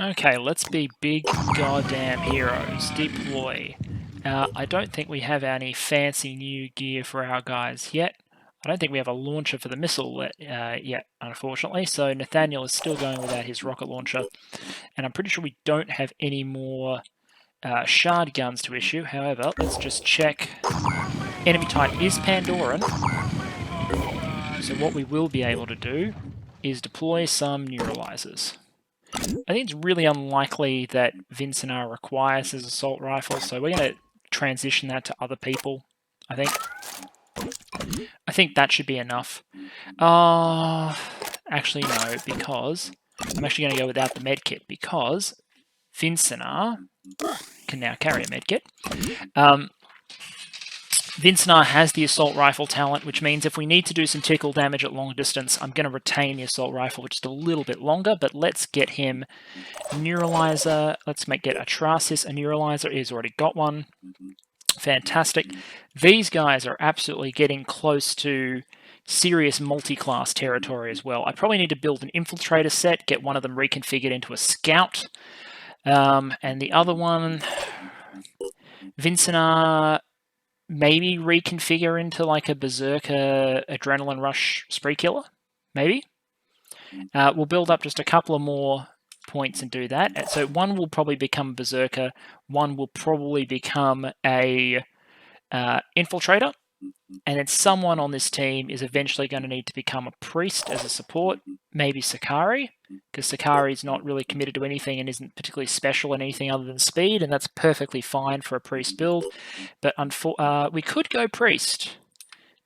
Okay, let's be big goddamn heroes. Deploy. I don't think we have any fancy new gear for our guys yet. I don't think we have a launcher for the missile yet, unfortunately. So Nathaniel is still going without his rocket launcher. And I'm pretty sure we don't have any more shard guns to issue. However, let's just check. Enemy type is Pandoran. So what we will be able to do is deploy some neuralizers. I think it's really unlikely that Vincinar requires his assault rifle, so we're going to transition that to other people, I think. I think that should be enough. Actually, no, because I'm actually going to go without the medkit, because Vincinar can now carry a medkit. Vincinar has the assault rifle talent, which means if we need to do some tickle damage at long distance, I'm going to retain the assault rifle, which is a little bit longer, but let's get him neuralizer. Let's get Atrasis a neuralizer. He's already got one. Fantastic. These guys are absolutely getting close to serious multi-class territory as well. I probably need to build an infiltrator set, get one of them reconfigured into a scout, and the other one, Vincinar, maybe reconfigure into like a berserker adrenaline rush spree killer, maybe. We'll build up just a couple of more points and do that. So one will probably become berserker, one will probably become a infiltrator, and then someone on this team is eventually going to need to become a priest as a support, maybe Sakari, because Sakari is not really committed to anything and isn't particularly special in anything other than speed, and that's perfectly fine for a priest build. But we could go priest.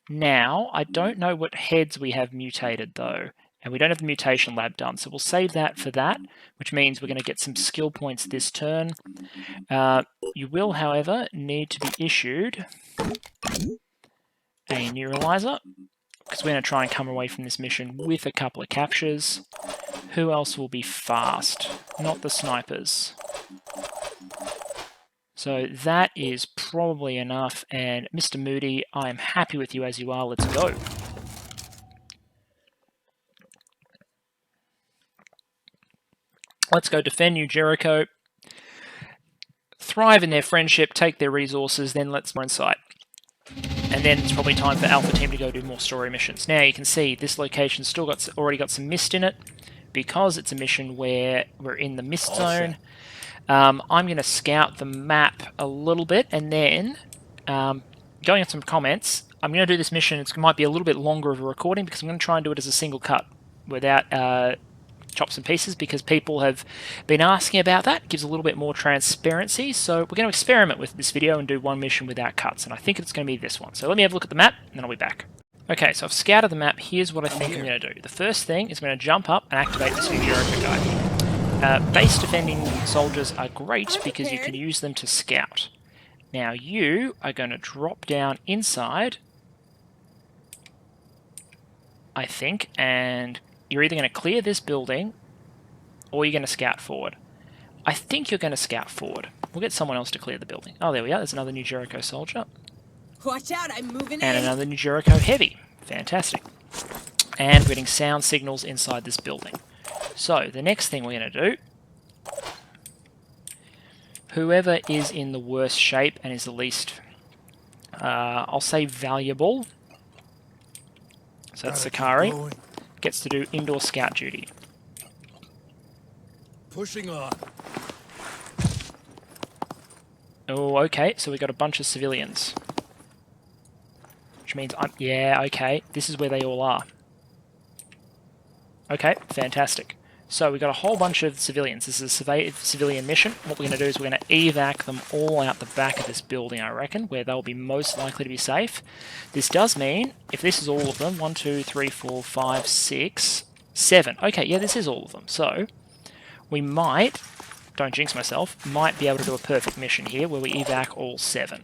Now, I don't know what heads we have mutated though, and we don't have the mutation lab done, so we'll save that for that, which means we're going to get some skill points this turn. You will, however, need to be issued a neuralizer, because we're going to try and come away from this mission with a couple of captures. Who else will be fast? Not the snipers. So that is probably enough, and Mr. Moody, I am happy with you as you are. Let's go. Let's go defend New Jericho, thrive in their friendship, take their resources, then let's more insight. And then it's probably time for Alpha Team to go do more story missions. Now you can see this location's still already got some mist in it, because it's a mission where we're in the mist zone. I'm going to scout the map a little bit, and then going on some comments, I'm going to do this mission. It might be a little bit longer of a recording because I'm going to try and do it as a single cut without chops and pieces, because people have been asking about that. It gives a little bit more transparency, so we're going to experiment with this video and do one mission without cuts, and I think it's going to be this one. So let me have a look at the map, and then I'll be back. Okay, so I've scouted the map. Here's what I think I'm going to do. The first thing is I'm going to jump up and activate this New Jericho guy. Base defending soldiers are great because you can use them to scout. Now you are going to drop down inside, I think, and you're either going to clear this building or you're going to scout forward. I think you're going to scout forward. We'll get someone else to clear the building. Oh, there we are. There's another New Jericho soldier. Watch out, I'm moving and in. Another New Jericho heavy. Fantastic. And we're getting sound signals inside this building. So the next thing we're going to do, whoever is in the worst shape and is the least, I'll say valuable, so that's Sakari, gets to do indoor scout duty. Pushing on. Oh, okay, so we got a bunch of civilians. Which means yeah, okay, this is where they all are. Okay, fantastic. So we've got a whole bunch of civilians. This is a civilian mission. What we're going to do is we're going to evac them all out the back of this building, I reckon, where they'll be most likely to be safe. This does mean, if this is all of them, 1, 2, 3, 4, 5, 6, 7. Okay, yeah, this is all of them. So we might, don't jinx myself, might be able to do a perfect mission here where we evac all 7.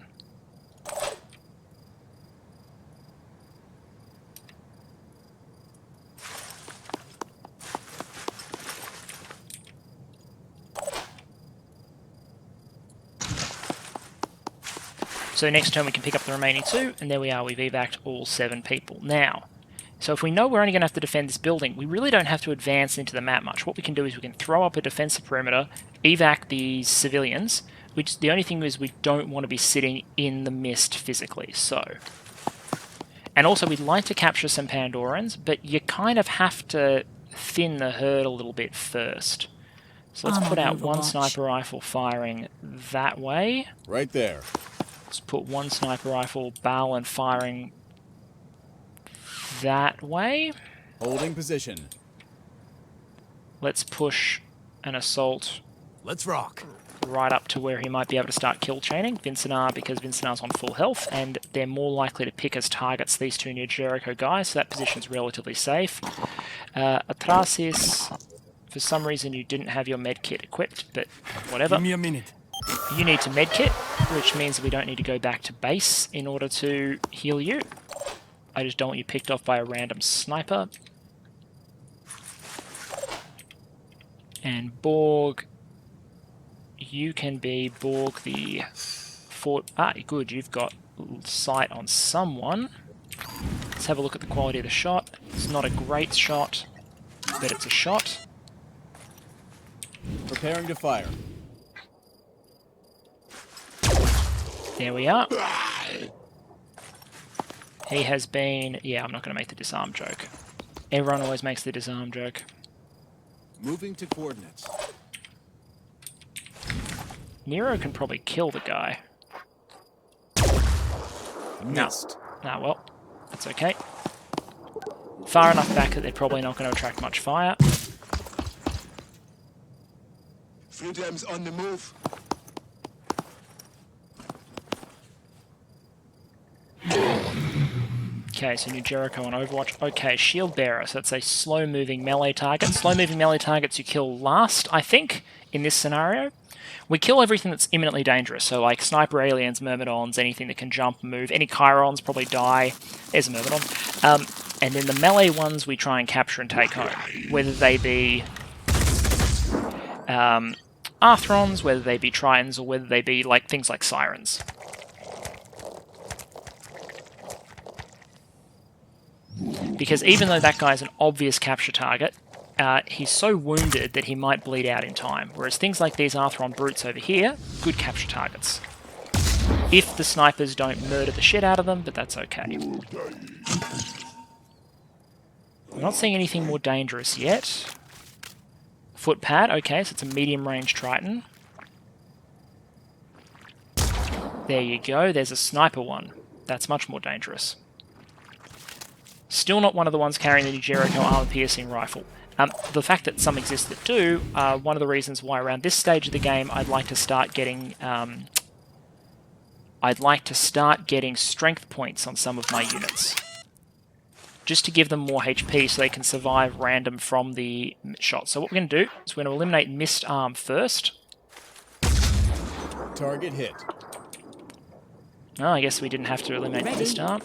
So next turn we can pick up the remaining 2, and there we are, we've evac'd all 7 people. Now, So if we know we're only going to have to defend this building, we really don't have to advance into the map much. What we can do is we can throw up a defensive perimeter, evac these civilians, which the only thing is we don't want to be sitting in the mist physically, so... And also we'd like to capture some Pandorans, but you kind of have to thin the herd a little bit first. So let's put out one sniper rifle firing that way. Right there. Let's put one sniper rifle barrel and firing that way. Holding position. Let's push an assault. Let's rock. Right up to where he might be able to start kill chaining Vincenar, because Vincenar's on full health, and they're more likely to pick as targets these two near Jericho guys, so that position's relatively safe. Atrasis, for some reason you didn't have your medkit equipped, but whatever. Give me a minute. You need to medkit, which means we don't need to go back to base in order to heal you. I just don't want you picked off by a random sniper. And Borg, you can be Borg the fort. Ah, good, you've got sight on someone. Let's have a look at the quality of the shot. It's not a great shot, but it's a shot. Preparing to fire. There we are. He has been... Yeah, I'm not going to make the disarm joke. Everyone always makes the disarm joke. Moving to coordinates. Nero can probably kill the guy. Missed. Ah, well, that's okay. Far enough back that they're probably not going to attract much fire. Freedom's on the move. Okay, so New Jericho on Overwatch. Okay, Shield Bearer, so that's a slow-moving melee target. Slow-moving melee targets you kill last, I think, in this scenario. We kill everything that's imminently dangerous, so like sniper aliens, myrmidons, anything that can jump and move. Any chirons probably die. There's a myrmidon. And then the melee ones we try and capture and take home, whether they be Arthrons, whether they be Tritons, or whether they be like things like Sirens. Because even though that guy's an obvious capture target, he's so wounded that he might bleed out in time. Whereas things like these Arthron brutes over here, good capture targets. If the snipers don't murder the shit out of them, but that's okay. We're not seeing anything more dangerous yet. Footpad, okay, so it's a medium-range Triton. There you go, there's a sniper one. That's much more dangerous. Still not one of the ones carrying the New Jericho armor-piercing rifle. The fact that some exist that do are one of the reasons why around this stage of the game I'd like to start getting strength points on some of my units. Just to give them more HP so they can survive random from the shot. So what we're going to do is we're going to eliminate Missed Arm first. Target hit. Oh, I guess we didn't have to eliminate the Missed Arm.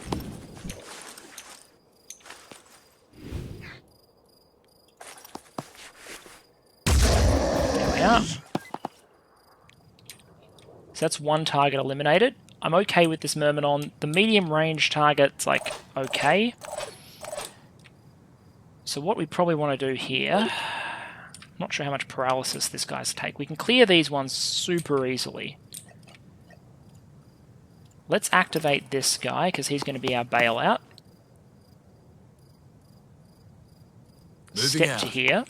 There we are. So that's one target eliminated. I'm okay with this Myrmidon. The medium range target's like okay. So what we probably want to do here, I'm not sure how much paralysis this guy's take. We can clear these ones super easily. Let's activate this guy because he's going to be our bailout. Step to here.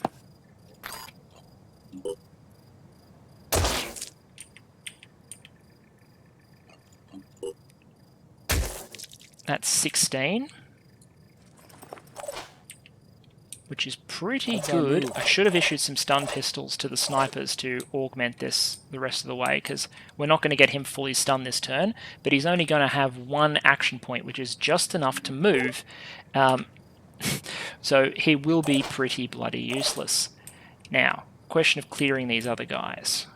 That's 16. Which is pretty good. I should have issued some stun pistols to the snipers to augment this the rest of the way, because we're not going to get him fully stunned this turn, but he's only going to have one action point, which is just enough to move. So he will be pretty bloody useless. Now, question of clearing these other guys.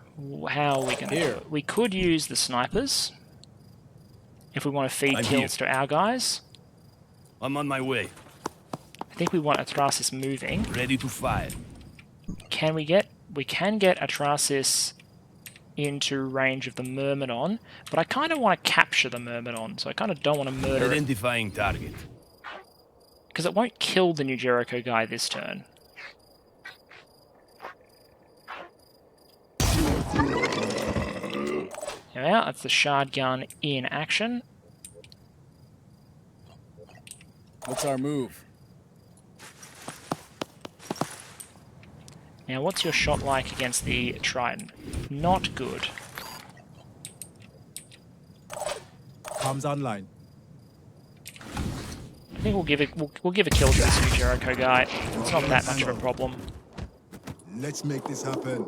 How are we going to do it? We could use the snipers if we want to feed kills to our guys. I'm on my way. I think we want Atrasis moving. Ready to fire. Can we get... We can get Atrasis into range of the Myrmidon, but I kind of want to capture the Myrmidon, so I kind of don't want to murder it. Identifying target. Because it won't kill the New Jericho guy this turn. There we are, that's the shard gun in action. What's our move? Now, what's your shot like against the Triton? Not good. Comms online. I think we'll give a kill to this New Jericho guy. It's not that much of a problem. Let's make this happen.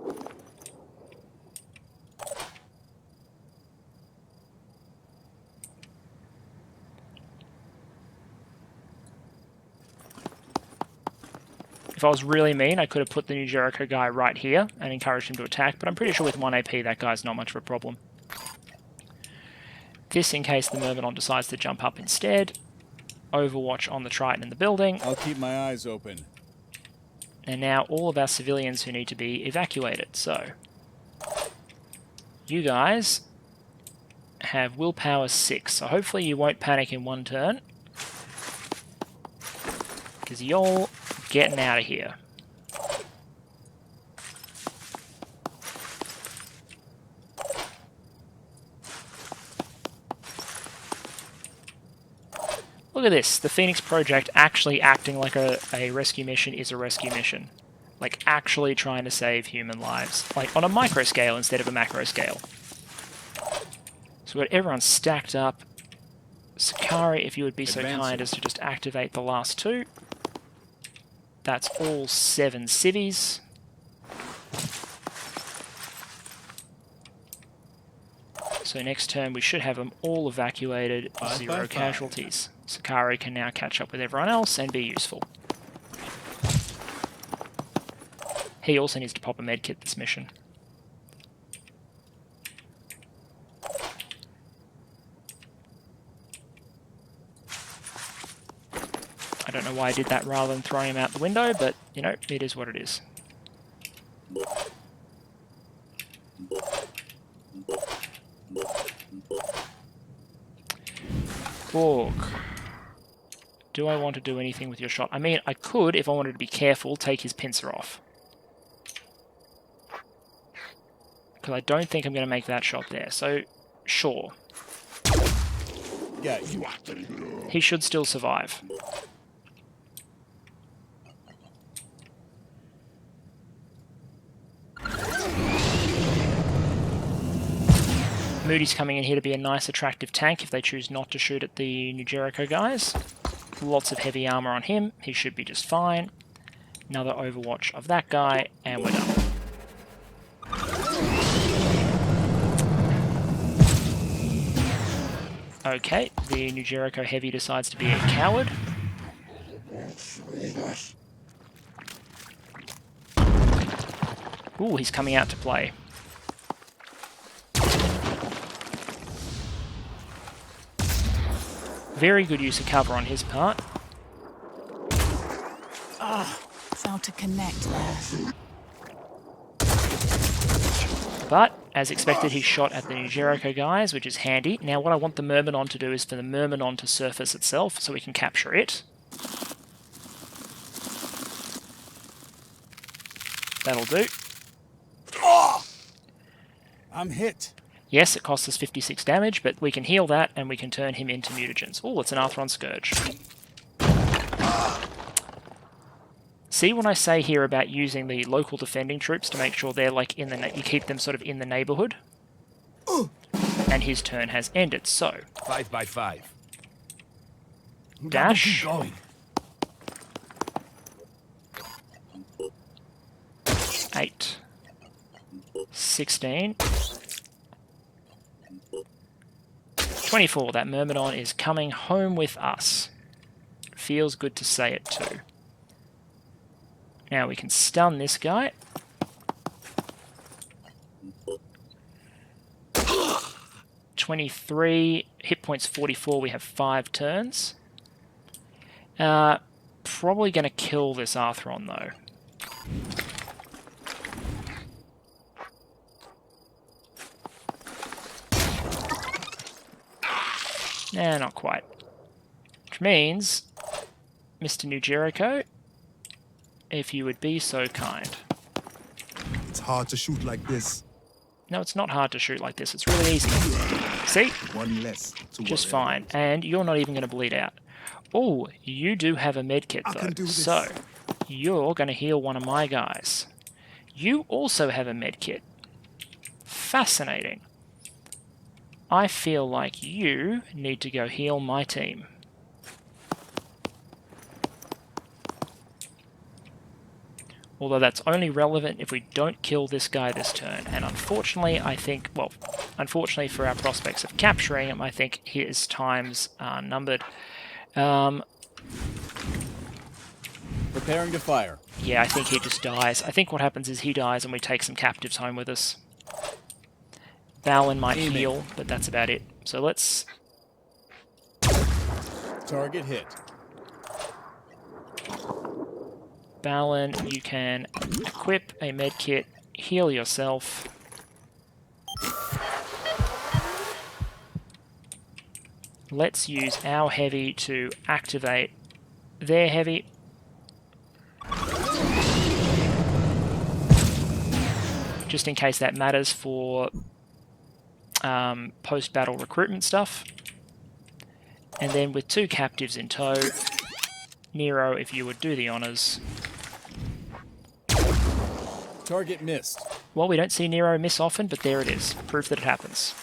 If I was really mean, I could have put the New Jericho guy right here and encouraged him to attack, but I'm pretty sure with 1 AP that guy's not much of a problem. This in case the Myrmidon decides to jump up instead. Overwatch on the Triton in the building. I'll keep my eyes open. And now all of our civilians who need to be evacuated. So, you guys have willpower 6, so hopefully you won't panic in 1 turn. Because y'all getting out of here. Look at this, the Phoenix Project actually acting like a rescue mission is a rescue mission. Like, actually trying to save human lives. Like, on a micro scale instead of a macro scale. So we've got everyone stacked up. Sakari, if you would be so kind as to just activate the last 2. That's all 7 civies. So next turn we should have them all evacuated, 0 casualties. Sakari can now catch up with everyone else and be useful. He also needs to pop a medkit this mission. I don't know why I did that rather than throwing him out the window, but, you know, it is what it is. Borg. Do I want to do anything with your shot? I mean, I could, if I wanted to be careful, take his pincer off. Because I don't think I'm going to make that shot there, so, sure. Yeah, he should still survive. Moody's coming in here to be a nice attractive tank if they choose not to shoot at the New Jericho guys. Lots of heavy armor on him, he should be just fine. Another overwatch of that guy, and we're done. Okay, the New Jericho Heavy decides to be a coward. Ooh, he's coming out to play. Very good use of cover on his part. Failed to connect there. But, as expected, he shot at the New Jericho guys, which is handy. Now what I want the Myrmidon to do is for the Myrmidon to surface itself, so we can capture it. That'll do. I'm hit. Yes, it costs us 56 damage, but we can heal that, and we can turn him into mutagens. Oh, it's an Arthron Scourge. See what I say here about using the local defending troops to make sure they're like in the you keep them sort of in the neighborhood. And his turn has ended. So 5 by 5. Dash. Keep going. 8, 16, 24. That Myrmidon is coming home with us. Feels good to say it too. Now we can stun this guy. $23, hit points 44, we have 5 turns. Probably going to kill this Arthron though. Nah, not quite. Which means Mr. New Jericho, if you would be so kind. It's hard to shoot like this. No, it's not hard to shoot like this. It's really easy. See? One less to Just worry fine. about. And you're not even going to bleed out. Oh, you do have a medkit, I can do though. this. So, you're going to heal one of my guys. You also have a medkit. Fascinating. I feel like you need to go heal my team. Although that's only relevant if we don't kill this guy this turn. And unfortunately, I think, well, unfortunately for our prospects of capturing him, I think his times are numbered. Preparing to fire. Yeah, I think he just dies. I think what happens is he dies and we take some captives home with us. Balin might Aiming. heal, but that's about it. So let's... Target hit. Balin, you can equip a medkit, heal yourself. Let's use our heavy to activate their heavy. Just in case that matters for post-battle recruitment stuff. And then with 2 captives in tow, Nero, if you would do the honours. Target missed. Well, we don't see Nero miss often, but there it is. Proof that it happens.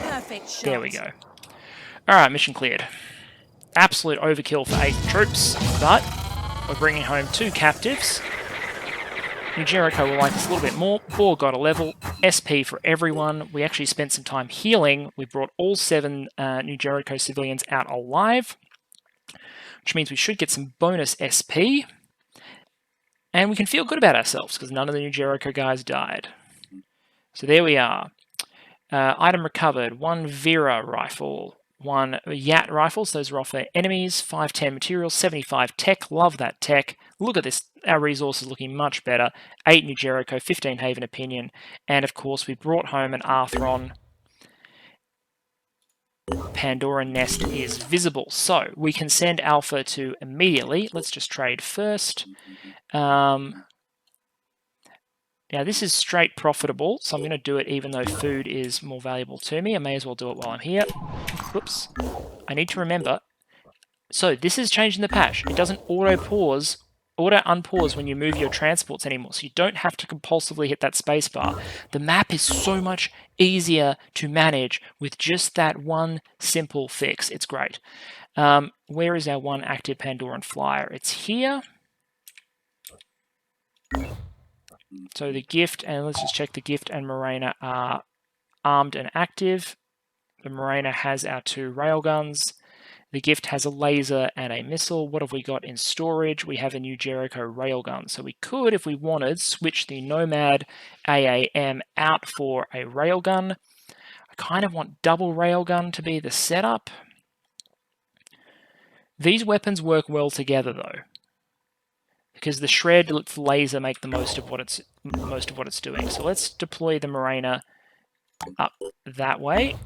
Perfect shot. There we go. Alright, mission cleared. Absolute overkill for 8 troops, but we're bringing home 2 captives. New Jericho will like this a little bit more. Boar got a level. SP for everyone. We actually spent some time healing. We brought all 7 New Jericho civilians out alive, which means we should get some bonus SP. And we can feel good about ourselves because none of the New Jericho guys died. So there we are. Item recovered. 1 Vera rifle. 1 Yat rifles. Those are off our enemies. 510 materials. 75 tech. Love that tech. Look at this. Our resources looking much better. 8 New Jericho. 15 Haven Opinion. And of course we brought home an Arthron. Pandoran Nest is visible. So we can send Alpha to immediately. Let's just trade first. Now this is straight profitable, so I'm going to do it even though food is more valuable to me. I may as well do it while I'm here. Whoops. I need to remember. So this is changing the patch. It doesn't auto-unpause when you move your transports anymore, so you don't have to compulsively hit that spacebar. The map is so much easier to manage with just that one simple fix. It's great. Where is our 1 active Pandoran flyer? It's here. So the gift, and let's just check, the gift and Morena are armed and active. The Morena has our 2 railguns. The gift has a laser and a missile. What have we got in storage? We have a New Jericho railgun. So we could, if we wanted, switch the Nomad AAM out for a railgun. I kind of want double railgun to be the setup. These weapons work well together though, because the shred laser make the most of what it's doing. So let's deploy the Morena up that way.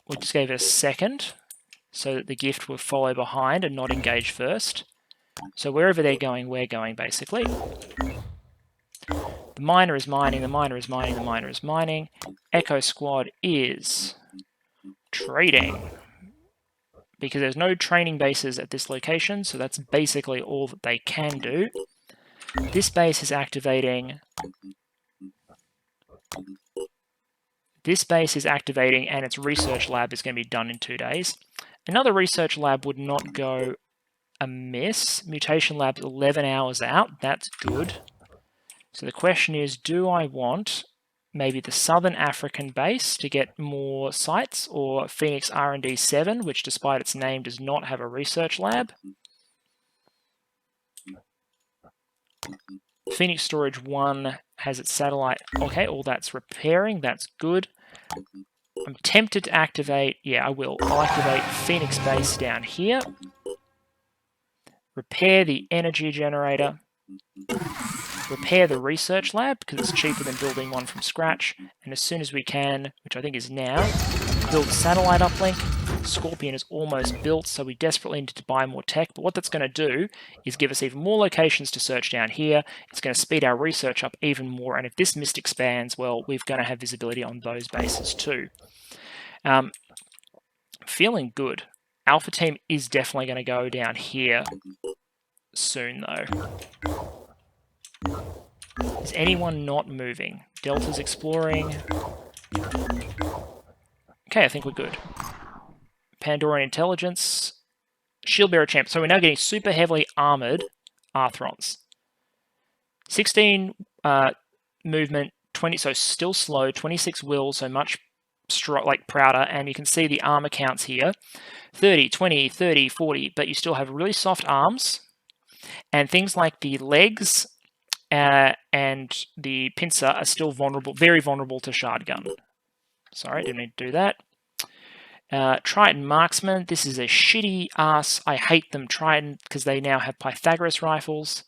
We just gave it a second so that the gift will follow behind and not engage first. So wherever they're going, we're going basically. The miner is mining, the miner is mining, the miner is mining. Echo Squad is trading, because there's no training bases at this location, so that's basically all that they can do. This base is activating. This base is activating, and its research lab is going to be done in 2 days. Another research lab would not go amiss. Mutation lab's 11 hours out. That's good. So the question is, do I want maybe the Southern African base to get more sites, or Phoenix R&D 7, which despite its name does not have a research lab? Phoenix Storage 1 has its satellite. Okay, all that's repairing. That's good. I'm tempted to activate. Yeah, I will. I'll activate Phoenix Base down here. Repair the energy generator. repair the research lab because it's cheaper than building one from scratch. And as soon as we can, which I think is now, build satellite uplink. Scorpion is almost built, so we desperately need to buy more tech. But what that's going to do is give us even more locations to search down here. It's going to speed our research up even more. And if this mist expands, well, we're going to have visibility on those bases too. Feeling good. Alpha team is definitely going to go down here soon, though. Is anyone not moving? Delta's exploring. Okay, I think we're good. Pandoran intelligence. Shieldbearer champ. So we're now getting super heavily armored Arthrons. 16 movement, 20. So still slow. 26 will. So much prouder. And you can see the armor counts here. 30, 20, 30, 40. But you still have really soft arms. And things like the legs and the pincer are still vulnerable, very vulnerable to shard gun. Sorry, didn't need to do that. Triton Marksman. This is a shitty ass. I hate them, Triton, because they now have Pythagoras rifles.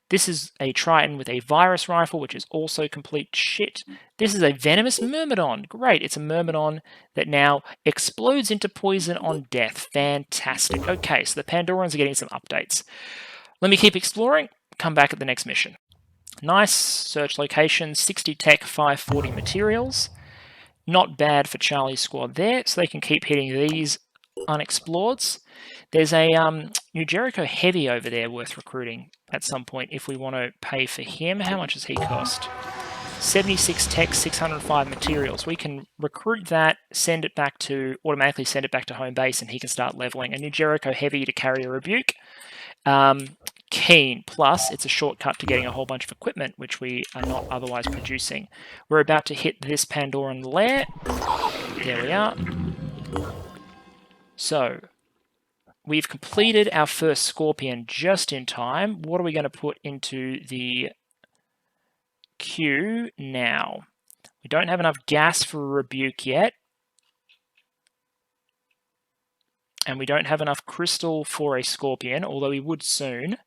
This is a Triton with a virus rifle, which is also complete shit. This is a venomous Myrmidon. Great, it's a Myrmidon that now explodes into poison on death. Fantastic. Okay, so the Pandorans are getting some updates. Let me keep exploring. Come back at the next mission. Nice. Search location, 60 tech, 540 materials. Not bad for Charlie's squad there, so they can keep hitting these unexploreds. There's a New Jericho Heavy over there worth recruiting at some point if we want to pay for him. How much does he cost? 76 tech, 605 materials. We can recruit that, automatically send it back to home base, and he can start leveling. A New Jericho Heavy to carry a rebuke. Keen, plus it's a shortcut to getting a whole bunch of equipment, which we are not otherwise producing. We're about to hit this Pandoran Lair. There we are. So, we've completed our first Scorpion just in time. What are we going to put into the queue now? We don't have enough gas for a rebuke yet. And we don't have enough crystal for a Scorpion, although we would soon.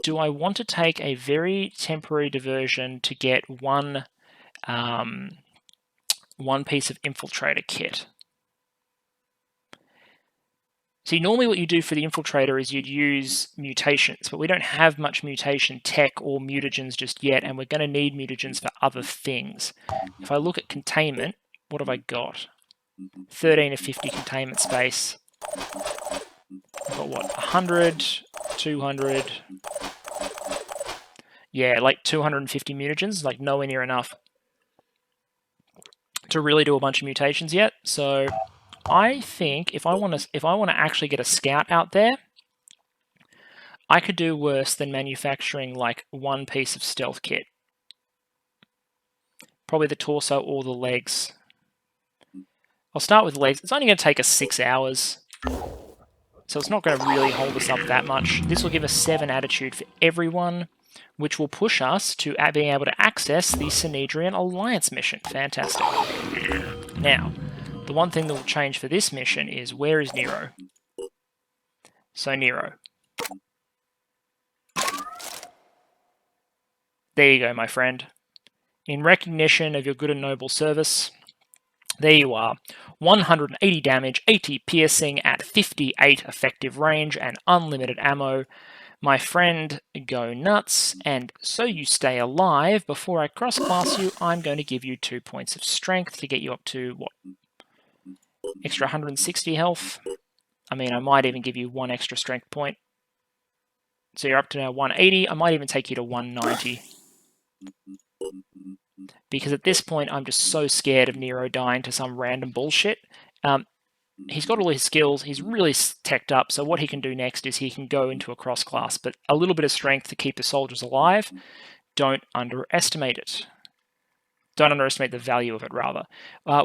Do I want to take a very temporary diversion to get one piece of infiltrator kit? See, normally what you do for the infiltrator is you'd use mutations, but we don't have much mutation tech or mutagens just yet, and we're going to need mutagens for other things. If I look at containment, what have I got? 13 of 50 containment space. I've got what, 100, 200. Yeah, like 250 mutagens, like nowhere near enough to really do a bunch of mutations yet. So I think if I want to actually get a scout out there, I could do worse than manufacturing like one piece of stealth kit. Probably the torso or the legs. I'll start with legs. It's only going to take us 6 hours, so it's not going to really hold us up that much. This will give us 7 attitude for everyone, which will push us to being able to access the Synedrian Alliance mission. Fantastic. Now, the one thing that will change for this mission is, where is Nero? So Nero. There you go, my friend. In recognition of your good and noble service, there you are. 180 damage, 80 piercing at 58 effective range, and unlimited ammo. My friend, go nuts, and so you stay alive, before I cross-class you, I'm going to give you 2 points of strength to get you up to, what? Extra 160 health? I mean, I might even give you 1 extra strength point. So you're up to now 180, I might even take you to 190. Because at this point, I'm just so scared of Nero dying to some random bullshit. He's got all his skills, he's really teched up, so what he can do next is he can go into a cross-class, but a little bit of strength to keep the soldiers alive. Don't underestimate it. Don't underestimate the value of it, rather.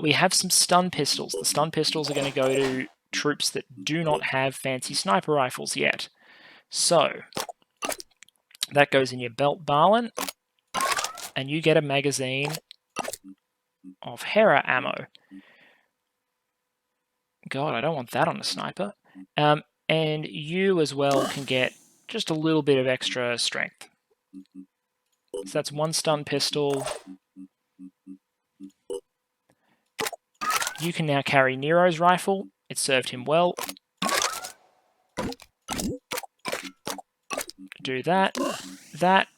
We have some stun pistols. The stun pistols are going to go to troops that do not have fancy sniper rifles yet. So, that goes in your belt, Barlin, and you get a magazine of Hera ammo. God, I don't want that on a sniper. And you as well can get just a little bit of extra strength. So that's 1 stun pistol. You can now carry Nero's rifle. It served him well. Do that. That.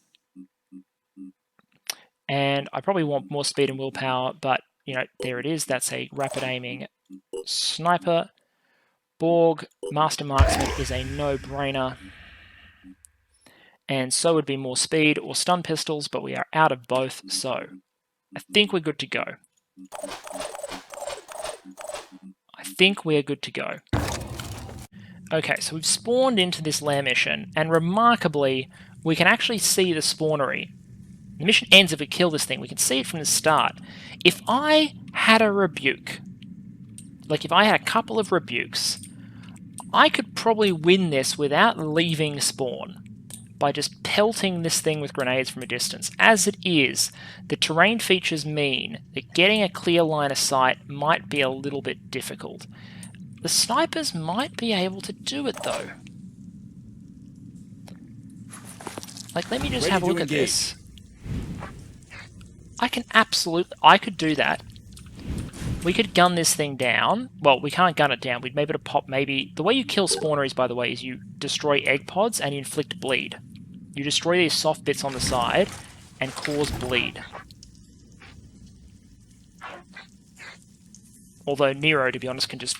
And I probably want more speed and willpower, but, you know, there it is. That's a rapid aiming sniper. Borg, Master Marksman is a no-brainer. And so would be more speed or stun pistols, but we are out of both, so I think we're good to go. I think we're good to go. Okay, so we've spawned into this lair mission, and remarkably, we can actually see the spawnery. The mission ends if we kill this thing. We can see it from the start. If I had a rebuke, like if I had a couple of rebukes, I could probably win this without leaving spawn by just pelting this thing with grenades from a distance. As it is, the terrain features mean that getting a clear line of sight might be a little bit difficult. The snipers might be able to do it though. Like, let me just have a look at this. I could do that. We could gun this thing down. Well, we can't gun it down. We'd maybe to pop maybe... The way you kill spawneries, by the way, is you destroy egg pods and you inflict bleed. You destroy these soft bits on the side and cause bleed. Although Nero, to be honest, can just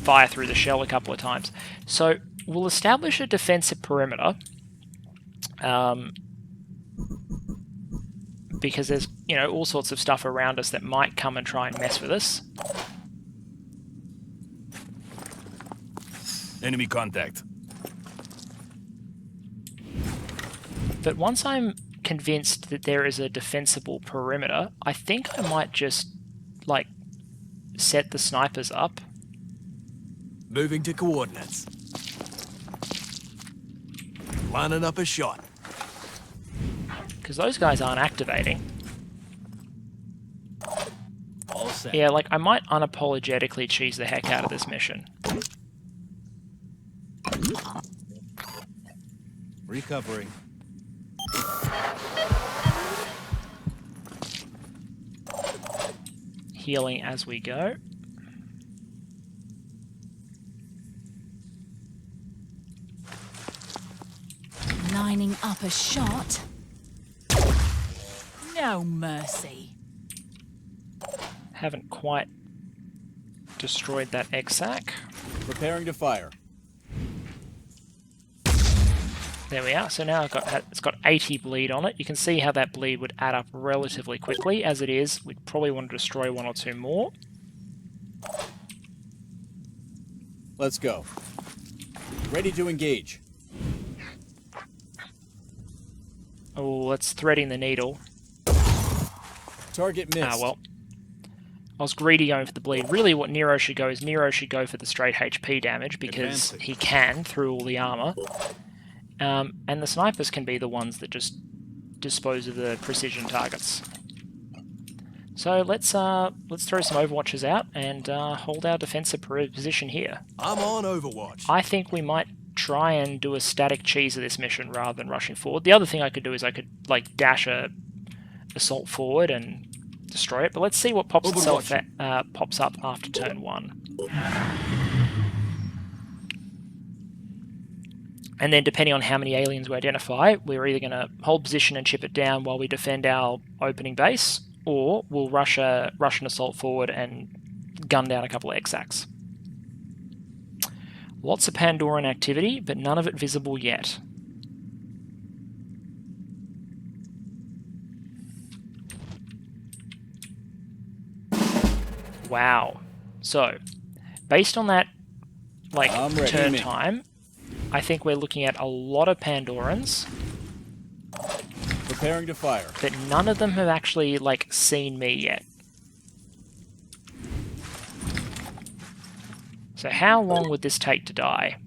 fire through the shell a couple of times. So we'll establish a defensive perimeter. Because there's, you know, all sorts of stuff around us that might come and try and mess with us. Enemy contact. But once I'm convinced that there is a defensible perimeter, I think I might just, like, set the snipers up. Moving to coordinates. Lining up a shot. Because those guys aren't activating. All set. Yeah, like, I might unapologetically cheese the heck out of this mission. Recovering. Healing as we go. Lining up a shot. No mercy. Haven't quite destroyed that exac. Preparing to fire. There we are. So now it's got 80 bleed on it. You can see how that bleed would add up relatively quickly. As it is, we'd probably want to destroy 1 or 2 more. Let's go. Ready to engage. Oh, that's threading the needle. Target missed. Ah, well. I was greedy going for the bleed. Really what Nero should go is Nero should go for the straight HP damage because he can through all the armor. And the snipers can be the ones that just dispose of the precision targets. So let's throw some Overwatches out and hold our defensive position here. I'm on Overwatch. I think we might try and do a static cheese of this mission rather than rushing forward. The other thing I could do is I could like dash a assault forward and destroy it. But let's see what pops up after turn 1. And then depending on how many aliens we identify, we're either going to hold position and chip it down while we defend our opening base, or we'll rush an assault forward and gun down a couple of exacs. Lots of Pandoran activity, but none of it visible yet. Wow. So, based on that, like, turn time, I think we're looking at a lot of Pandorans. Preparing to fire. But none of them have actually, like, seen me yet. So how long would this take to die?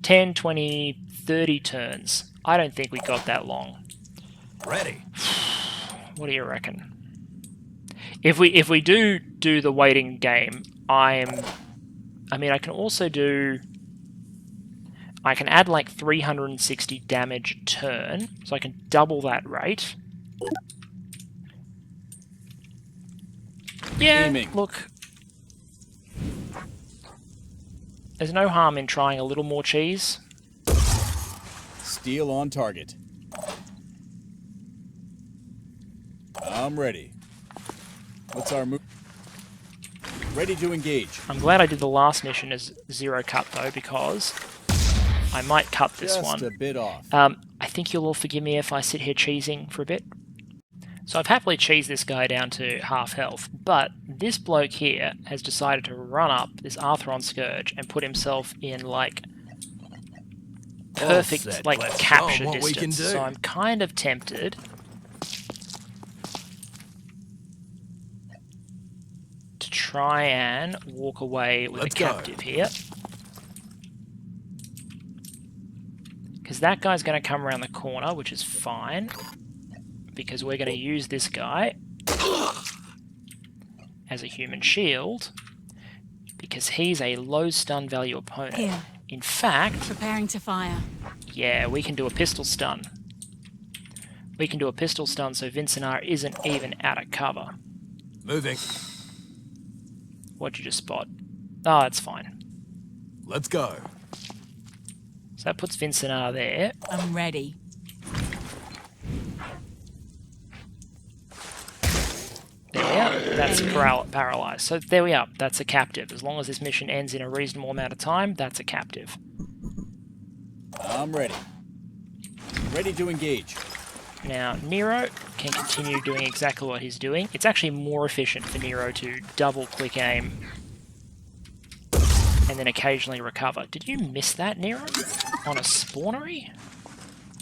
10, 20, 30 turns. I don't think we got that long. Ready. What do you reckon? If we do the waiting game, I mean, I can also do I can add like 360 damage a turn, so I can double that rate. Yeah, Aiming. look. There's no harm in trying a little more cheese. Steel on target. I'm ready. What's our move? Ready to engage. I'm glad I did the last mission as 0 cut though, because I might cut this Just one. a bit off. I think you'll all forgive me if I sit here cheesing for a bit. So I've happily cheesed this guy down to half health, but this bloke here has decided to run up this Arthron Scourge and put himself in like perfect set. like Let's capture show 'em what we can distance. do. So I'm kind of tempted to try and walk away with Let's a go. captive here. Because that guy's going to come around the corner, which is fine. Because we're going to use this guy as a human shield. Because he's a low stun value opponent. Here. In fact, Preparing to fire. yeah, we can do a pistol stun. We can do a pistol stun so Vincinar isn't even out of cover. Moving. What'd you just spot? Oh, it's fine. Let's go. So that puts Vincinar there. I'm ready. There, that's paralyzed. So there we are. That's a captive. As long as this mission ends in a reasonable amount of time, that's a captive. I'm ready. Ready to engage. Now, Nero can continue doing exactly what he's doing. It's actually more efficient for Nero to double-click aim and then occasionally recover. Did you miss that, Nero? On a spawnery?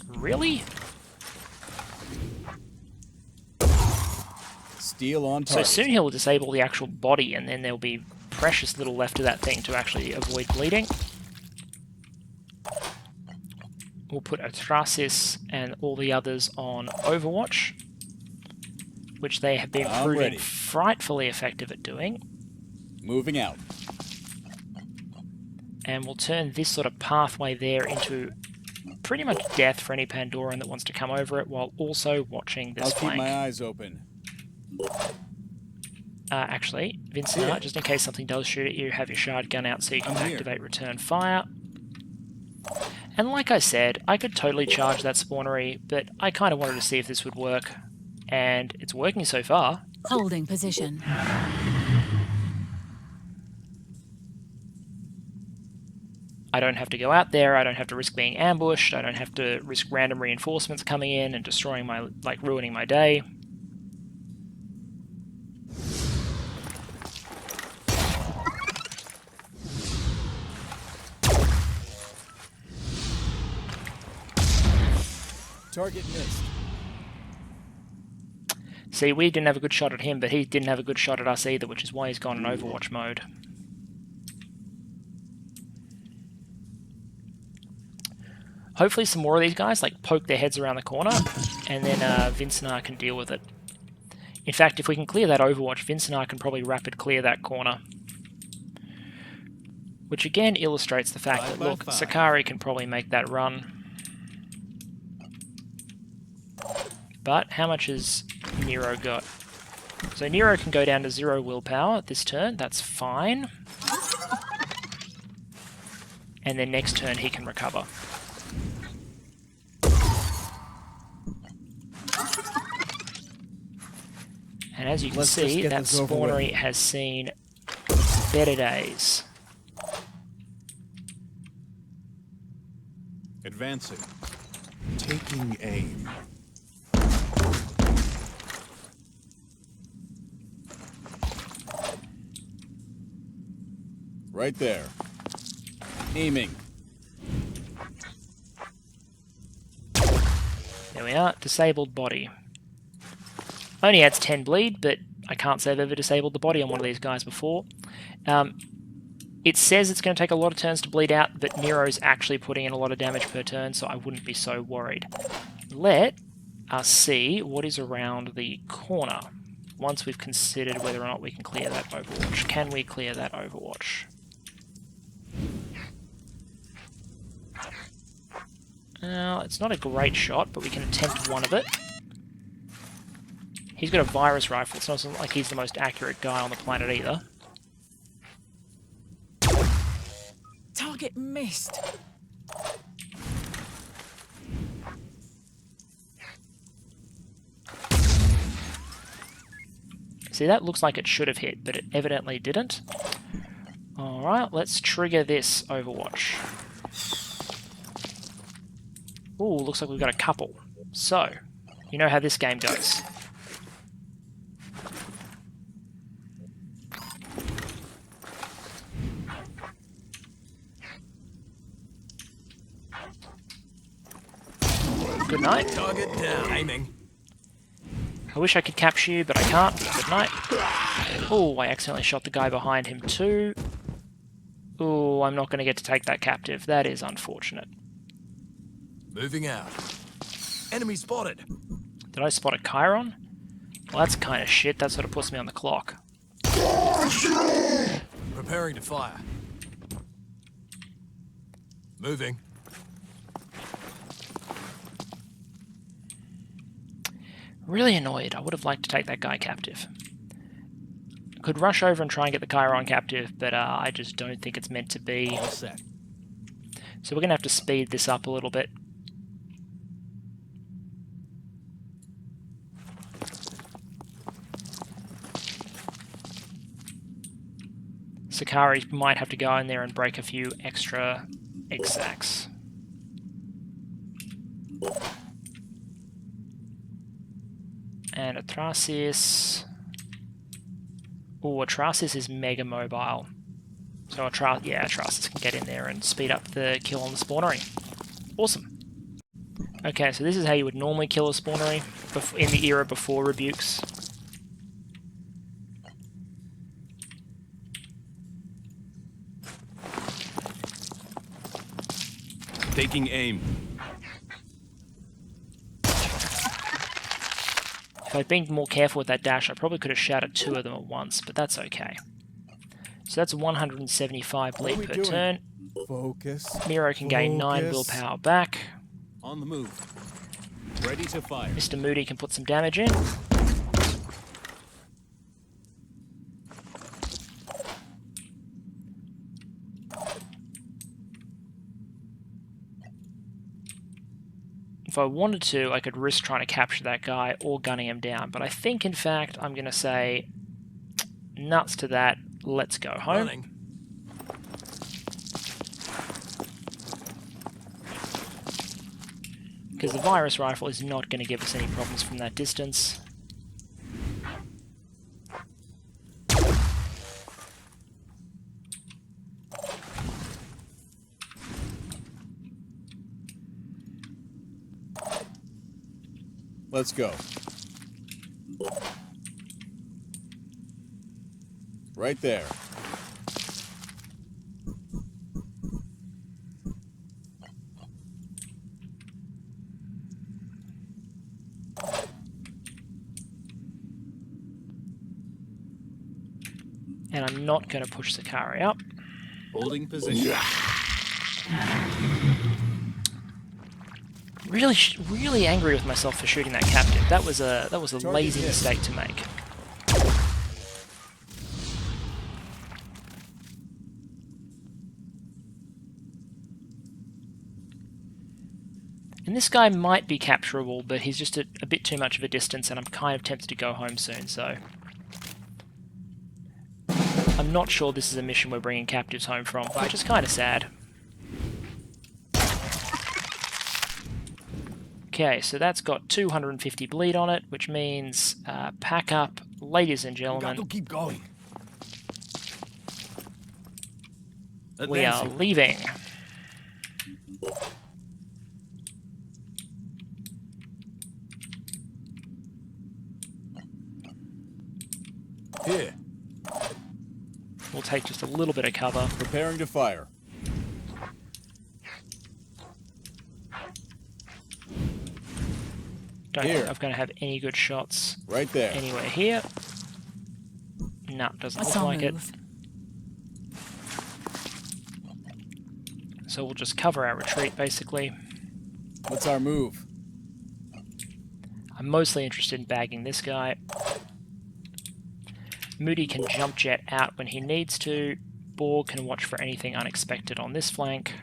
Really? Steel on So target. soon he'll disable the actual body, and then there'll be precious little left of that thing to actually avoid bleeding. We'll put Atrasis and all the others on Overwatch, which they have been I'm proving ready. frightfully effective at doing. Moving out. And we'll turn this sort of pathway there into pretty much death for any Pandoran that wants to come over it, while also watching this I'll keep flank. my eyes open. Actually, Vincent, Here. just in case something does shoot at you, have your shard gun out so you can I'm here. activate return fire. And like I said, I could totally charge that spawnery, but I kind of wanted to see if this would work, and it's working so far. Holding position. I don't have to go out there, I don't have to risk being ambushed, I don't have to risk random reinforcements coming in and destroying my, like, ruining my day. Target missed. See, we didn't have a good shot at him, but he didn't have a good shot at us either, which is why he's gone in Overwatch mode. Hopefully some more of these guys like poke their heads around the corner, and then Vincinar can deal with it. In fact, if we can clear that Overwatch, Vincinar can probably rapid clear that corner. Which again illustrates the fact that, look, Sakari can probably make that run. But how much has Nero got? So Nero can go down to 0 willpower this turn, that's fine. And then next turn he can recover. And as you can Let's just see, get that this over with. spawnery has seen better days. Advancing. Taking aim. Right there. Aiming. There we are, disabled body. Only adds 10 bleed, but I can't say I've ever disabled the body on one of these guys before. It says it's going to take a lot of turns to bleed out, but Nero's actually putting in a lot of damage per turn, so I wouldn't be so worried. Let us see what is around the corner, once we've considered whether or not we can clear that Overwatch. Can we clear that Overwatch? It's not a great shot, but we can attempt one of it. He's got a virus rifle. It's not like he's the most accurate guy on the planet either. Target missed. See, that looks like it should have hit, but it evidently didn't. Alright, let's trigger this Overwatch. Ooh, looks like we've got a couple. So, you know how this game goes. Good night. Target down. Aiming. I wish I could capture you, but I can't. Good night. Oh, I accidentally shot the guy behind him too. Oh, I'm not going to get to take that captive. That is unfortunate. Moving out. Enemy spotted. Did I spot a Chiron? Well, that's kind of shit. That sort of puts me on the clock. Preparing to fire. Moving. Really annoyed. I would have liked to take that guy captive. Could rush over and try and get the Chiron captive, but I just don't think it's meant to be. All set. So we're going to have to speed this up a little bit. Sakari might have to go in there and break a few extra exacts. And Atrasis... Oh, Atrasis is mega mobile. So Atrasis can get in there and speed up the kill on the spawnery. Awesome. Okay, so this is how you would normally kill a spawnery in the era before rebukes. Taking aim. If I'd been more careful with that dash, I probably could have shot at 2 of them at once, but that's okay. So that's 175 bleed per turn. Focus. Miro can gain 9 willpower back. On the move. Ready to fire. Mr. Moody can put some damage in. If I wanted to, I could risk trying to capture that guy or gunning him down, but I think, in fact, I'm going to say, nuts to that, let's go home. Running. Because the virus rifle is not going to give us any problems from that distance. Let's go. Right there. And I'm not going to push Sakari up. Holding position. Really angry with myself for shooting that captive. That was a lazy mistake to make. And this guy might be capturable, but he's just a bit too much of a distance, and I'm kind of tempted to go home soon, so... I'm not sure this is a mission we're bringing captives home from, which is kind of sad. Okay, so that's got 250 bleed on it, which means pack up, ladies and gentlemen. Got to keep going. We are leaving. Here. We'll take just a little bit of cover. Preparing to fire. Don't think I'm going to have any good shots Right there. anywhere here. No, doesn't look like it. So we'll just cover our retreat, basically. What's our move? I'm mostly interested in bagging this guy. Moody can jump jet out when he needs to. Borg can watch for anything unexpected on this flank.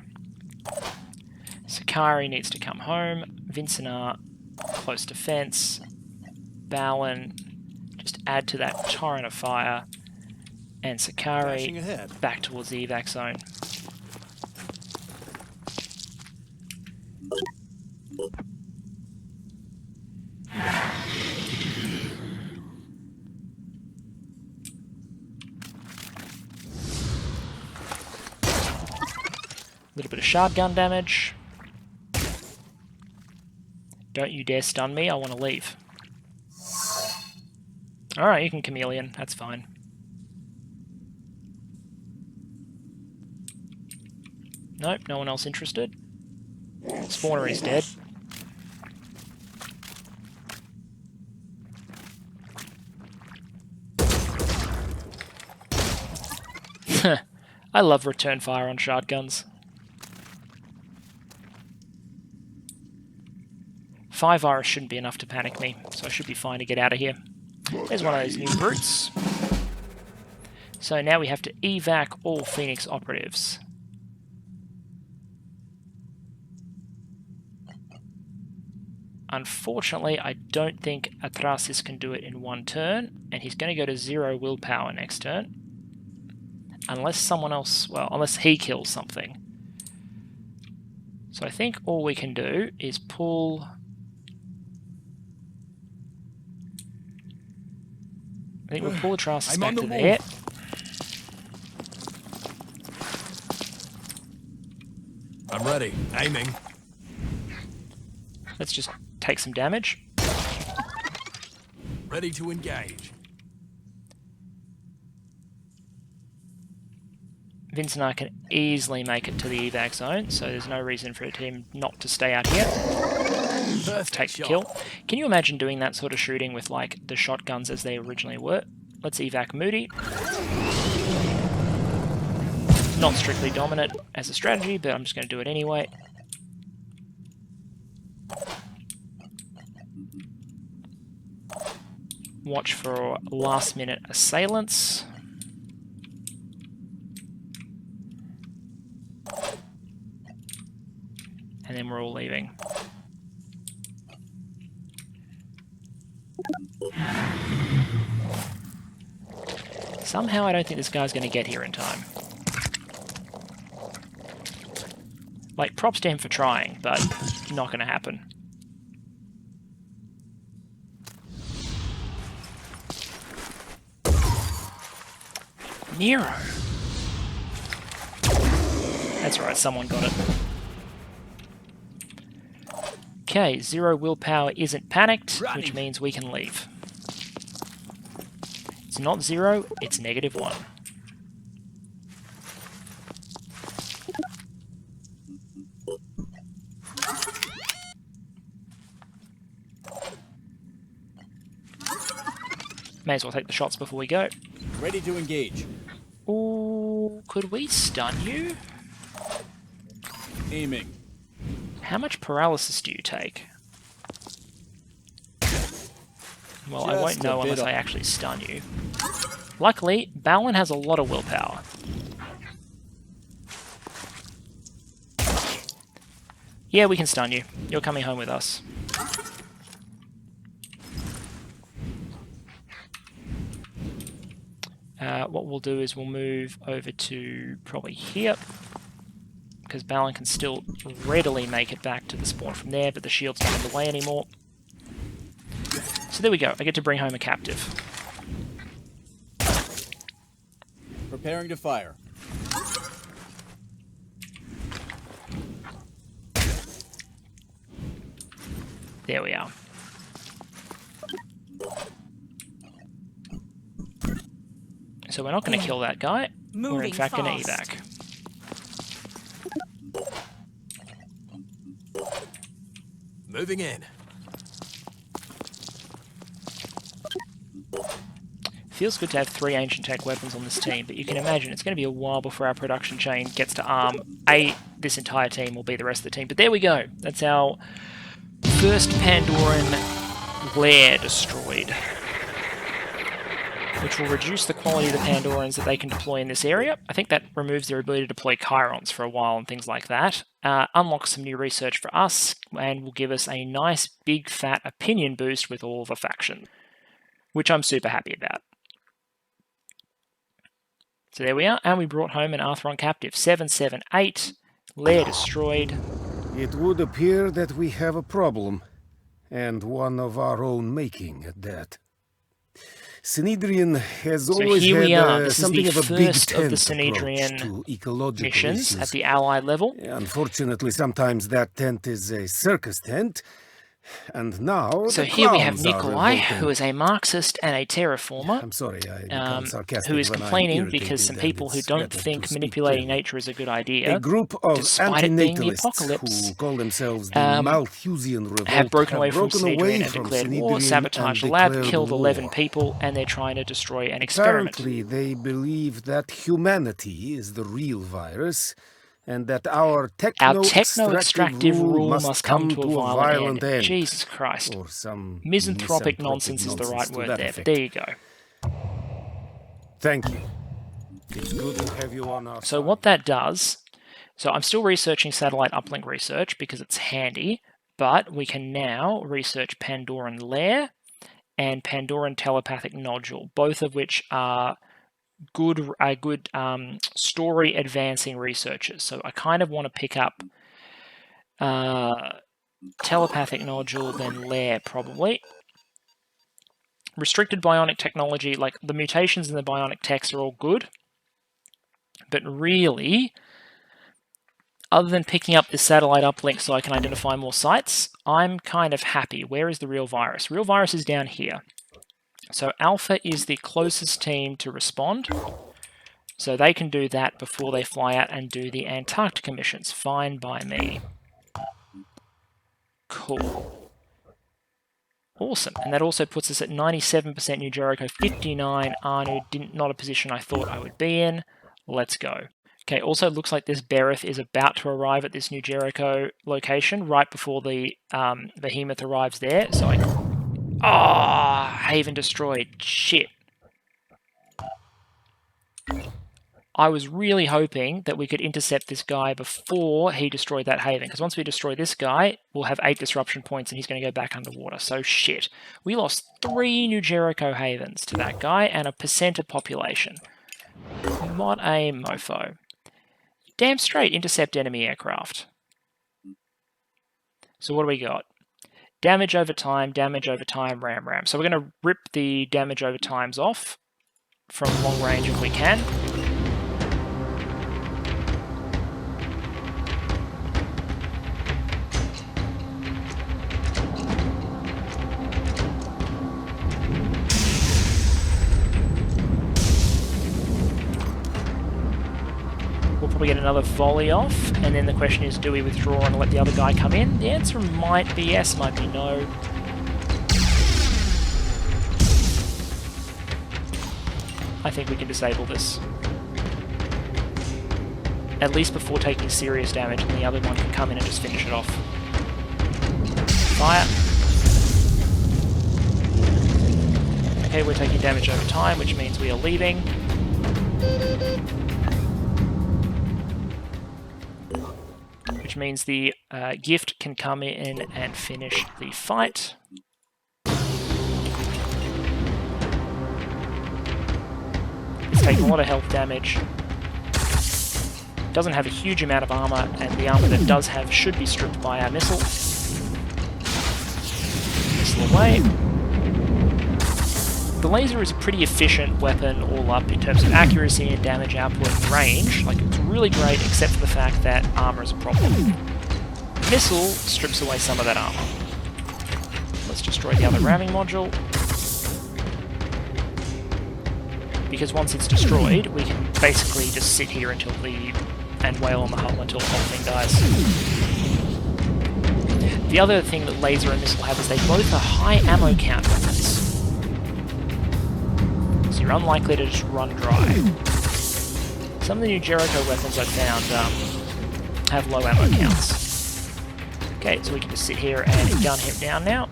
Sakari needs to come home. Vincinar, close defense. Bowen, just add to that torrent of fire. And Sakari Dashing ahead. back towards the evac zone. A little bit of shotgun damage. Don't you dare stun me, I want to leave. Alright, you can chameleon, that's fine. Nope, no one else interested. Spawner is dead. I love return fire on shotguns. 5 Iris shouldn't be enough to panic me, so I should be fine to get out of here. There's one of those new brutes. So now we have to evac all Phoenix operatives. Unfortunately, I don't think Atrasis can do it in one turn, and he's going to go to 0 willpower next turn. Unless someone else, well, unless he kills something. So I think all we can do is pull... I think we'll pull Atrasis back to there. I'm ready. Aiming. Let's just take some damage. Ready to engage. Vince and I can easily make it to the evac zone, so there's no reason for him not to stay out here. Perfect Take the shot. kill. Can you imagine doing that sort of shooting with like the shotguns as they originally were? Let's evac Moody. Not strictly dominant as a strategy, but I'm just going to do it anyway. Watch for last minute assailants. And then we're all leaving. Somehow I don't think this guy's going to get here in time. Like, props to him for trying, but not going to happen. Nero! That's right, someone got it. Okay, 0 willpower isn't panicked, which means we can leave. It's not 0, it's -1. May as well take the shots before we go. Ready to engage. Ooh, could we stun you? Aiming. How much paralysis do you take? Well, I won't Just a know bit unless of- I actually stun you. Luckily, Balin has a lot of willpower. Yeah, we can stun you. You're coming home with us. What we'll do is we'll move over to probably here, because Balin can still readily make it back to the spawn from there, but the shield's not in the way anymore. So there we go, I get to bring home a captive. Preparing to fire. There we are. So we're not going to kill that guy, we're in Moving fact going to fast. evac. Moving in. Feels good to have 3 ancient tech weapons on this team, but you can imagine it's going to be a while before our production chain gets to arm this entire team or B, the rest of the team. But there we go. That's our first Pandoran Lair destroyed, which will reduce the quality of the Pandorans that they can deploy in this area. I think that removes their ability to deploy Chirons for a while and things like that. Unlocks some new research for us, and will give us a nice big fat opinion boost with all the factions, which I'm super happy about. So there we are, and we brought home an Arthron captive. 778, Lair destroyed. It would appear that we have a problem, and one of our own making at that. Synedrian has always here we are. had This is something the of a big first of the tent Synedrian approach to ecological missions issues. at the Allied level. Unfortunately, sometimes that tent is a circus tent, and now So the here we have clowns are Nikolai, revolting. who is a Marxist and a terraformer. I'm sorry, I become sarcastic Who is when I'm complaining irritated, because some and people who it's don't better think to speak manipulating clearly. nature is a good idea, A group of despite it being the antinatalists apocalypse, who call themselves the Malthusian Revolt have broken away from broken Synedrian away and from declared war, Synedrian sabotaged the and lab, declared killed 11 war. people, and they're trying to destroy an experiment. Apparently, they believe that humanity is the real virus, and that our techno-extractive rule must come to a violent end. end. Jesus Christ. Or some Misanthropic nonsense is the right nonsense to word that there, effect. but there you go. Thank you. It's good to have you on our So side. what that does, so I'm still researching satellite uplink research because it's handy, but we can now research Pandoran Lair and Pandoran telepathic nodule, both of which are good story advancing researchers. So I kind of want to pick up telepathic nodule, then Lair probably. Restricted bionic technology, like the mutations in the bionic techs are all good, but really, other than picking up this satellite uplink so I can identify more sites, I'm kind of happy. Where is the real virus? Real virus is down here. So Alpha is the closest team to respond. So they can do that before they fly out and do the Antarctica missions. Fine by me. Cool. Awesome. And that also puts us at 97% New Jericho, 59 Anu, not a position I thought I would be in. Let's go. Okay, also looks like this Bereth is about to arrive at this New Jericho location right before the behemoth arrives there. So Haven destroyed. Shit. I was really hoping that we could intercept this guy before he destroyed that Haven, because once we destroy this guy, we'll have 8 disruption points and he's going to go back underwater. So shit. We lost 3 New Jericho Havens to that guy and a percent of population. What a mofo. Damn straight, intercept enemy aircraft. So what do we got? Damage over time, ram. So we're going to rip the damage over times off from long range if we can. We'll probably get another volley off, and then the question is, do we withdraw and let the other guy come in? The answer might be yes, might be no. I think we can disable this. At least before taking serious damage, and the other one can come in and just finish it off. Fire. Okay, we're taking damage over time, which means we are leaving. Which means the gift can come in and finish the fight. It's taking a lot of health damage. Doesn't have a huge amount of armor, and the armor that does have should be stripped by our missile. Missile away. The laser is a pretty efficient weapon all up in terms of accuracy and damage output and range. Like, it's really great, except for the fact that armor is a problem. Missile strips away some of that armor. Let's destroy the other ramming module. Because once it's destroyed, we can basically just sit here and wail on the hull until the whole thing dies. The other thing that laser and missile have is they both are high ammo count weapons. so you're unlikely to just run dry. Some of the new Jericho weapons I found have low ammo counts. Okay, so we can just sit here and gun him down now.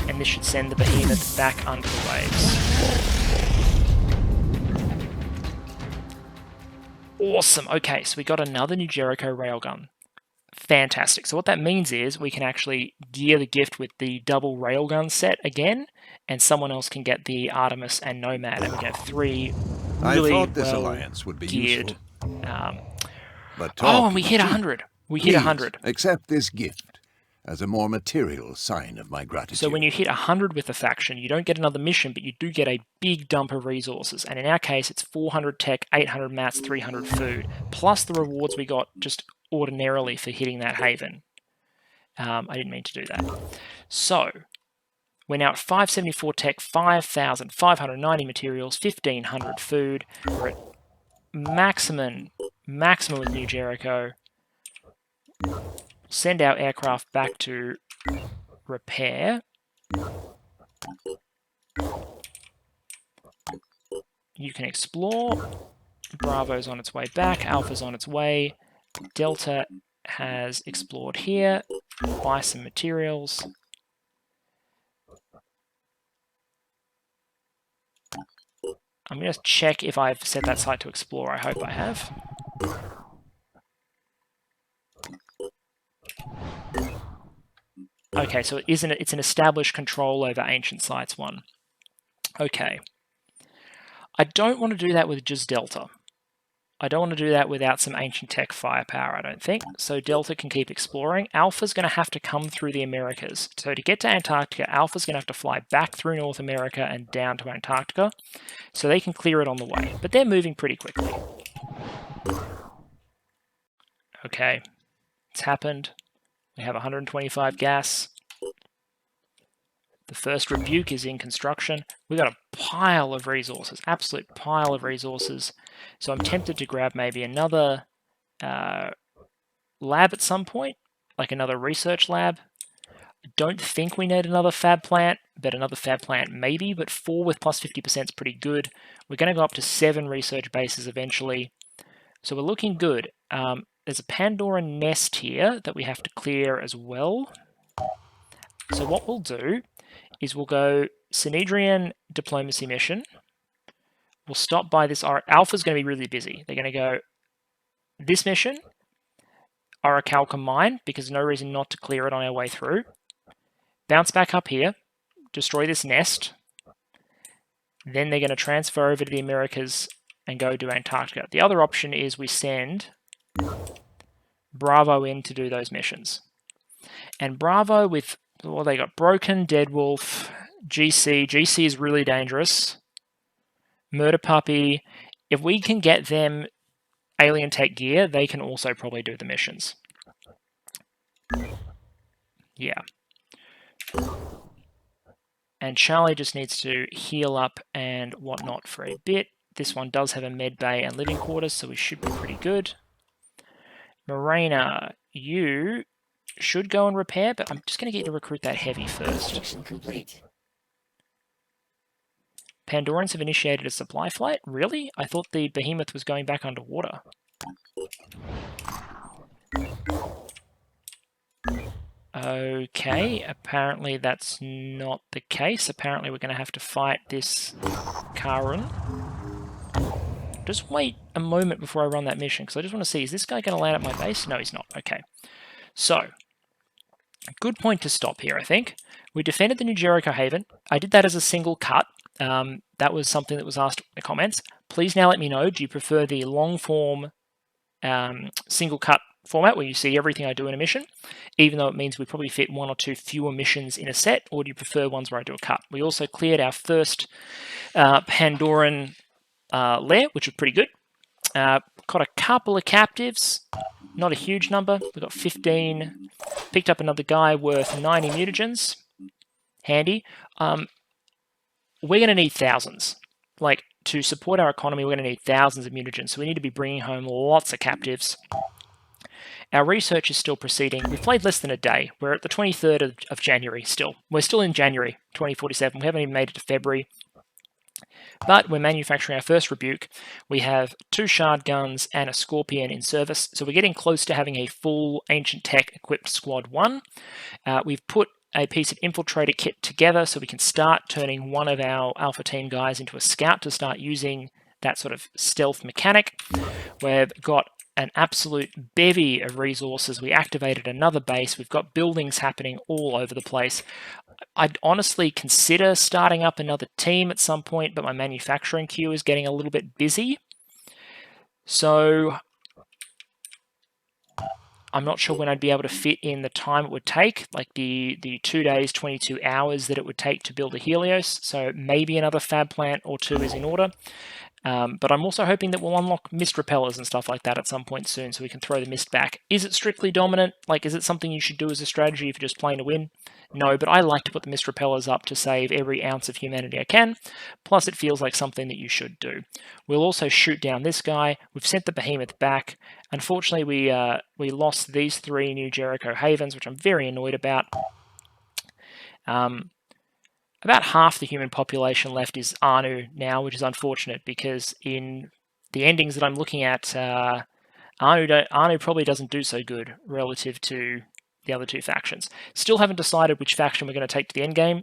And this should send the behemoth back under the waves. Awesome. Okay, so we got another new Jericho railgun. Fantastic. So what that means is we can actually gear the gift with the double railgun set again, and someone else can get the Artemis and Nomad, and we can have 3 really I thought this well alliance would be geared. useful. But Oh, and we talk hit is cheap. 100. We hit 100. Accept this gift as a more material sign of my gratitude. So when you hit 100 with a faction, you don't get another mission, but you do get a big dump of resources. And in our case, it's 400 tech, 800 mats, 300 food, plus the rewards we got just ordinarily for hitting that haven. I didn't mean to do that. So we're now at 574 tech, 5,590 materials, 1,500 food. We're at maximum with New Jericho. Send our aircraft back to repair. You can explore. Bravo's on its way back. Alpha's on its way. Delta has explored here. Buy some materials. I'm going to check if I've set that site to explore. I hope I have. Okay, so it's an established control over ancient sites 1. Okay. I don't want to do that with just Delta. I don't want to do that without some ancient tech firepower, I don't think. So Delta can keep exploring. Alpha's going to have to come through the Americas. So to get to Antarctica, Alpha's going to have to fly back through North America and down to Antarctica. So they can clear it on the way. But they're moving pretty quickly. Okay. It's happened. We have 125 gas. The first rebuke is in construction. We've got a pile of resources, absolute pile of resources. So I'm tempted to grab maybe another lab at some point, like another research lab. I don't think we need another fab plant, but another fab plant maybe, but 4 with plus 50% is pretty good. We're going to go up to 7 research bases eventually. So we're looking good. There's a Pandoran nest here that we have to clear as well. So what we'll do is we'll go Synedrian diplomacy mission. We'll stop by this. Alpha's going to be really busy. They're going to go this mission, Orichalcum mine, because there's no reason not to clear it on our way through. Bounce back up here, destroy this nest. Then they're going to transfer over to the Americas and go to Antarctica. The other option is we send Bravo in to do those missions. And Bravo with, well, they got Broken, Deadwolf, GC. GC is really dangerous. Murder Puppy. If we can get them alien tech gear, they can also probably do the missions. Yeah. And Charlie just needs to heal up and whatnot for a bit. This one does have a med bay and living quarters, so we should be pretty good. Morena, you should go and repair, but I'm just going to get you to recruit that heavy first. Pandorans have initiated a supply flight? Really? I thought the behemoth was going back underwater. Okay, apparently that's not the case. Apparently we're going to have to fight this Karun. Just wait a moment before I run that mission, because I just want to see, is this guy going to land at my base? No, he's not. Okay. So, good point to stop here, I think. We defended the New Jericho Haven. I did that as a single cut. That was something that was asked in the comments. Please now let me know, do you prefer the long form single cut format where you see everything I do in a mission, even though it means we probably fit 1 or 2 fewer missions in a set, or do you prefer ones where I do a cut? We also cleared our first Pandoran Lair, which was pretty good. Got a couple of captives, not a huge number. We got 15. Picked up another guy worth 90 mutagens. Handy. We're going to need thousands. Like, to support our economy, we're going to need thousands of mutagens. So we need to be bringing home lots of captives. Our research is still proceeding. We've played less than a day. We're at the 23rd of January still. We're still in January 2047. We haven't even made it to February. But we're manufacturing our first rebuke. We have 2 shard guns and a scorpion in service. So we're getting close to having a full ancient tech equipped squad 1. We've put a piece of infiltrator kit together so we can start turning one of our alpha team guys into a scout to start using that sort of stealth mechanic. We've got an absolute bevy of resources. We activated another base. We've got buildings happening all over the place. I'd honestly consider starting up another team at some point, but my manufacturing queue is getting a little bit busy. So I'm not sure when I'd be able to fit in the time it would take, like the 2 days, 22 hours that it would take to build a Helios. So maybe another fab plant or 2 is in order. But I'm also hoping that we'll unlock mist repellers and stuff like that at some point soon so we can throw the mist back. Is it strictly dominant? Like, is it something you should do as a strategy if you're just playing to win? No, but I like to put the mist repellers up to save every ounce of humanity I can. Plus, it feels like something that you should do. We'll also shoot down this guy. We've sent the behemoth back. Unfortunately, we lost these 3 New Jericho Havens, which I'm very annoyed about. About half the human population left is Anu now, which is unfortunate because in the endings that I'm looking at, Anu probably doesn't do so good relative to the other 2 factions. Still haven't decided which faction we're going to take to the end game.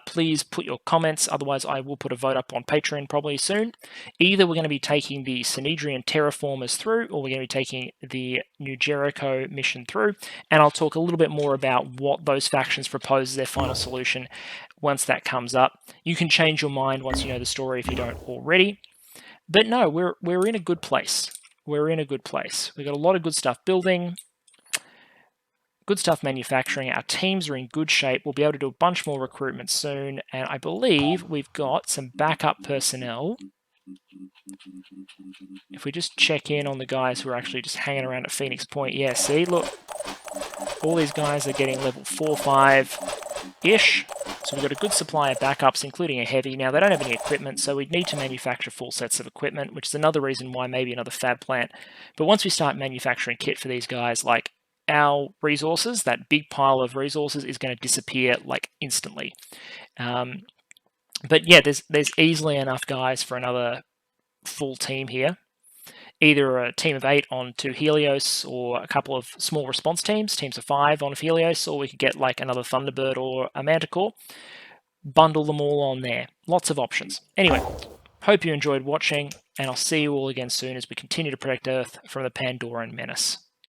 Please put your comments, otherwise I will put a vote up on Patreon probably soon. Either we're going to be taking the Synedrian Terraformers through, or we're going to be taking the New Jericho mission through, and I'll talk a little bit more about what those factions propose as their final solution once that comes up. You can change your mind once you know the story if you don't already. But no, we're in a good place. We're in a good place. We've got a lot of good stuff building. Good stuff manufacturing. Our teams are in good shape. We'll be able to do a bunch more recruitment soon. And I believe we've got some backup personnel. If we just check in on the guys who are actually just hanging around at Phoenix Point. Yeah, see, look. All these guys are getting level 4, 5-ish. So we've got a good supply of backups, including a heavy. Now, they don't have any equipment, so we'd need to manufacture full sets of equipment, which is another reason why maybe another fab plant. But once we start manufacturing kit for these guys, like, our resources, that big pile of resources is going to disappear like instantly. But yeah, there's easily enough guys for another full team here. Either a team of 8 on 2 Helios, or a couple of small response teams of 5 on a Helios, or we could get like another Thunderbird or a Manticore. Bundle them all on there. Lots of options. Anyway, hope you enjoyed watching, and I'll see you all again soon as we continue to protect Earth from the Pandoran menace.